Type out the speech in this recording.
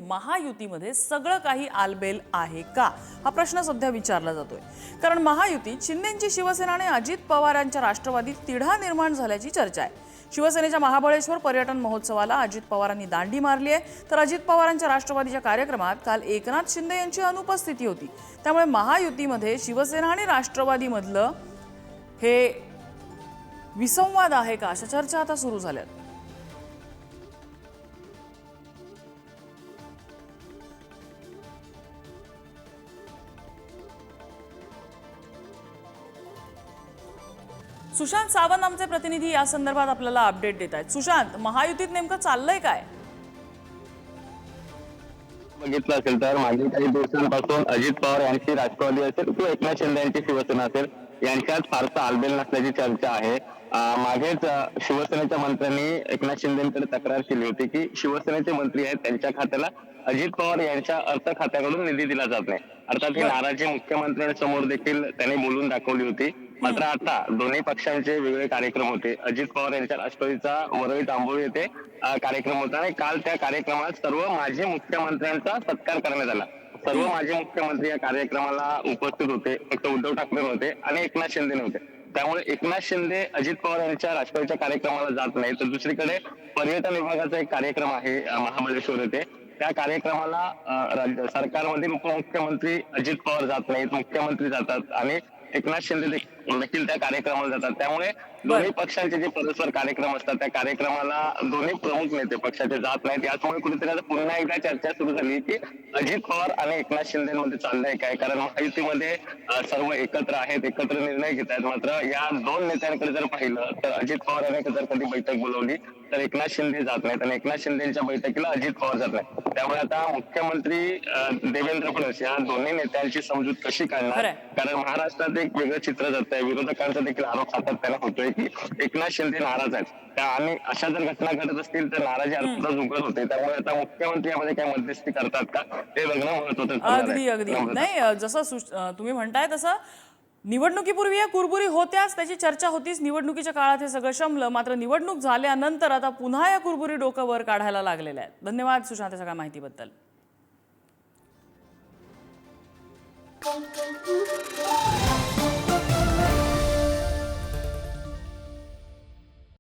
महायुतीमध्ये सगळं काही आलबेल आहे का, हा प्रश्न सध्या विचारला जातोय. कारण महायुतीत शिंदेंची शिवसेना आणि अजित पवारांच्या राष्ट्रवादीत तिढा निर्माण झाल्याची चर्चा आहे. शिवसेनेच्या महाबळेश्वर पर्यटन महोत्सवाला अजित पवारांनी दांडी मारली आहे, तर अजित पवारांच्या राष्ट्रवादीच्या कार्यक्रमात काल एकनाथ शिंदे यांची अनुपस्थिती होती. त्यामुळे महायुतीमध्ये शिवसेना आणि राष्ट्रवादीमधलं हे विसंवाद आहे का, अशा चर्चा आता सुरू झाल्यात. सुशांत सावंत आमचे प्रतिनिधी या संदर्भात आपल्याला अपडेट देत आहेत. सुशांत, महायुतीत नेमकं चाललंय काय? बघितलं असेल तर मागील काही दिवसांपासून अजित पवार यांची राष्ट्रवादी असेल किंवा एकनाथ शिंदे यांची शिवसेना असेल यांच्यात फारसा आलबेल नसल्याची चर्चा आहे. मागेच शिवसेनेच्या मंत्र्यांनी एकनाथ शिंदेकडे तक्रार केली होती की शिवसेनेचे मंत्री आहेत त्यांच्या खात्याला अजित पवार यांच्या अर्थ खात्याकडून निधी दिला जात नाही. अर्थात ही नाराजी मुख्यमंत्र्यांसमोर देखील त्यांनी बोलून दाखवली होती. मात्र आता दोन्ही पक्षांचे वेगवेगळे कार्यक्रम होते. अजित पवार यांच्या राष्ट्रवादीचा वरळी तांबोळी येथे कार्यक्रम होता आणि काल त्या कार्यक्रमात सर्व माजी मुख्यमंत्र्यांचा सत्कार करण्यात आला. सर्व माजी मुख्यमंत्री या कार्यक्रमाला उपस्थित होते. फक्त उद्धव ठाकरे नव्हते आणि एकनाथ शिंदे नव्हते. त्यामुळे एकनाथ शिंदे अजित पवार यांच्या राष्ट्रवादीच्या कार्यक्रमाला जात नाही, तर दुसरीकडे पर्यटन विभागाचा एक कार्यक्रम आहे महाबळेश्वर येथे. त्या कार्यक्रमाला सरकारमधील उपमुख्यमंत्री अजित पवार जात नाहीत, मुख्यमंत्री जातात आणि एकनाथ शिंदे देखील त्या कार्यक्रमाला जातात. त्यामुळे दोन्ही पक्षांचे जे परस्पर कार्यक्रम असतात त्या कार्यक्रमाला दोन्ही प्रमुख नेते पक्षाचे जात नाहीत. यामुळे कुठेतरी आता पुन्हा एकदा चर्चा सुरू झाली की अजित पवार आणि एकनाथ शिंदेमध्ये चाललंय काय, कारण महायुतीमध्ये सर्व एकत्र आहेत, एकत्र निर्णय घेत आहेत. मात्र या दोन नेत्यांकडे जर पाहिलं तर अजित पवार यांनी जर कधी बैठक बोलवली तर एकनाथ शिंदे जात नाहीत आणि एकनाथ शिंदेच्या बैठकीला अजित पवार जात नाही. त्यामुळे आता मुख्यमंत्री देवेंद्र फडणवीस या दोन्ही नेत्यांची समजूत कशी काढणार, कारण महाराष्ट्रात एक वेगळं चित्र जात आहे. विरोधकांचा देखील आरोप सातत्याने होतोय की एकनाथ शिंदे नाराज आहेत आणि अशा जर घटना घडत असतील तर नाराजी अर्थातच उघड होते. त्यामुळे आता मुख्यमंत्री यामध्ये काय मध्यस्थी करतात का हे बघणं महत्त्वाचं. अगदी नाही, जसं तुम्ही म्हणताय तसं निवडणुकीपूर्वी या कुरबुरी होत्याच, त्याची चर्चा होतीच. निवडणुकीच्या काळात हे सगळं शमलं, मात्र निवडणूक झाल्यानंतर आता पुन्हा या कुरबुरी डोकं वर काढायला लागलेल्या आहेत. धन्यवाद सुशांत या सगळ्या माहितीबद्दल.